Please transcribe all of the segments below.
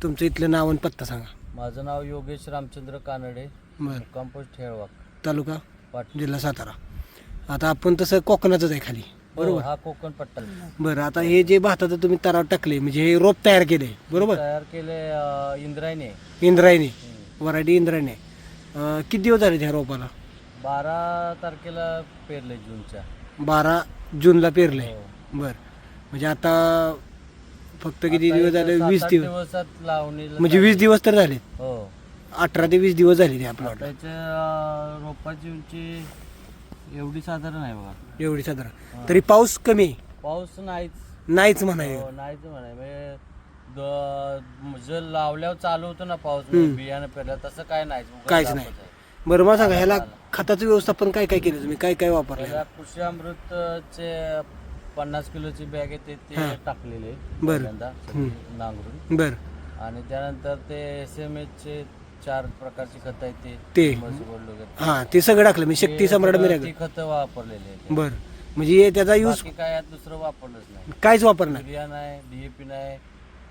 तुमचं इथलं नाव आणि पत्ता सांगा. माझं नाव योगेश रामचंद्र कानडे, बरं. कंपोस्ट ठेळवाक, तालुका पाटण, जिल्हा सातारा. आता आपण तसं कोकणातच आहे खाली, बरोबर. हा कोकण पट्टा बरं, आता हे जे भाताचं तुम्ही तराव टाकले म्हणजे हे रोप तयार केले, बरोबर. तयार केले इंद्रायणी. इंद्रायणी वरायटी इंद्रायणी. किती दिवस झाले ह्या रोपाला? 12 तारखेला पेरले जूनच्या. 12 जूनला पेरले. हो. बरं, म्हणजे आता फक्त किती आता दिवस एक झाले? 7-8 20 दिवस. दिवसात लावणी. म्हणजे 20 दिवस तर झाले. हो. 18 ते 20 दिवस झाले त्या प्लॉटला. त्याच्या रोपाची उंची एवढी साधारण आहे बघा. एवढी साधारण. तरी पाऊस कमी आहे? पाऊस नाहीच. नाहीच म्हणाय. नाहीच म्हणाय म्हणजे जर लावल्यावर चालू होतं ना पाऊस, बियाणं पेरल्या तसं काय नाही. काहीच नाही. बरं, मला सांगा ह्याला खताचं व्यवस्थापन काय काय केलं तुम्ही? काय काय वापरलं? कृषी अमृतचे 50 किलोची बॅग आहे ते टाकलेले बरं. नांगरून. बरं. आणि त्यानंतर ते SMS चे 4 प्रकारची खत आहेत ते हां, ते सगळं टाकलं मी. शक्ती सम्राट मिरॅगल खत वापरलेले. बरं, म्हणजे त्याचा यूज काय यात दुसरं वापरलंच नाही. काहीच वापरणार? युरिया नाही, DAP नाही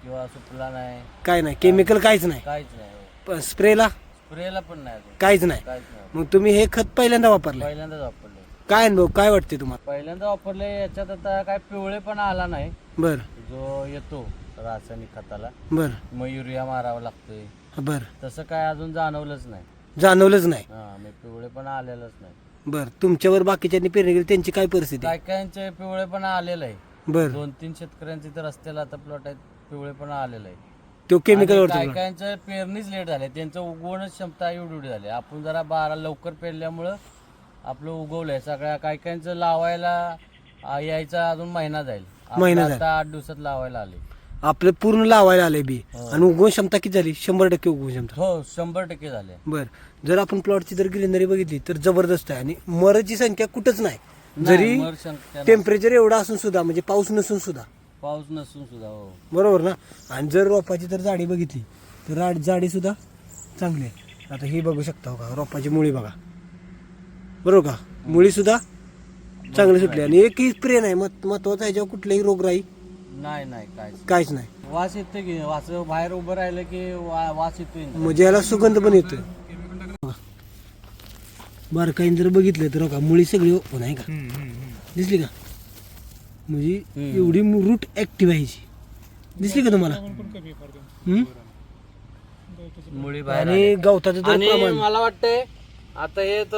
किंवा सुफला नाही, काय नाही, केमिकल काहीच नाही. काहीच नाही. स्प्रेला स्प्रेला पण नाही अजून. काहीच नाही. काहीच नाही. मग तुम्ही हे खत पहिल्यांदा वापरलं? पहिल्यांदाच वापरले. काय अनुभव, काय वाटते तुम्हाला? पहिल्यांदा वापरले. याच्यात आता काय पिवळेपणा आला नाही बरं. जो येतो रासायनिक खताला. बरं. मग युरिया मारावा लागतोय, बरं. तसं काय अजून जाणवलंच नाही. जाणवलंच नाही. मग पिवळेपणा आलेलाच नाही. बरं, तुमच्यावर बाकीच्यांनी पेरणी केली त्यांची काय परिस्थिती? काय कायांचे पिवळेपणा आलेला आहे. बरं. 2-3 शेतकऱ्यांचे तर रस्त्याला आता प्लॉट आहेत, पिवळेपणा आलेला आहे. तो केमिकल काय कायांचं पेरणीच लेट झाले, त्यांचं उगवणच क्षमता एवढी झाली. आपण जरा 12 लवकर पेरल्यामुळं आपलं उगवलंय. सगळ्या काय कायांचं लावायला यायचा अजून महिना जाईल. आता 8 दिवसात लावायला आले. आपलं पूर्ण लावायला आले बी. आणि उगवण क्षमता किती झाली? 100% उगवण क्षमता. हो, 100% झाले. बरं, जर आपण प्लॉटची जर ग्रीनरी बघितली तर जबरदस्त आहे. आणि मरची संख्या कुठंच नाही. जरी टेम्परेचर एवढं असून सुद्धा, म्हणजे पाऊस नसून सुद्धा. पाऊस नसून सुद्धा. हो, बरोबर ना. आणि जर रोपाची तर जाडी बघितली तर जाडी सुद्धा चांगली आहे. आता ही बघू शकता हो का, रोपाची मुळी बघा, बरोबर का. मुळी सुद्धा चांगली सुटली. आणि एकही स्प्रे नाही. महत्वाचं आहे, जेव्हा कुठल्याही रोगराई नाही काहीच नाही. वास येतो की वास, बाहेर उभं राहिलं की वास येतोय. म्हणजे याला सुगंध पण येतोय. बारकाईने जर बघितलं तर का मुळी सगळी ओपन आहे का, दिसली का? म्हणजे एवढी रूट ऍक्टिव्ह आहे हिची. दिसली का तुम्हाला? मुळी आणि गवताचं तर आणि प्रमाण मला वाटतंय आता हे तर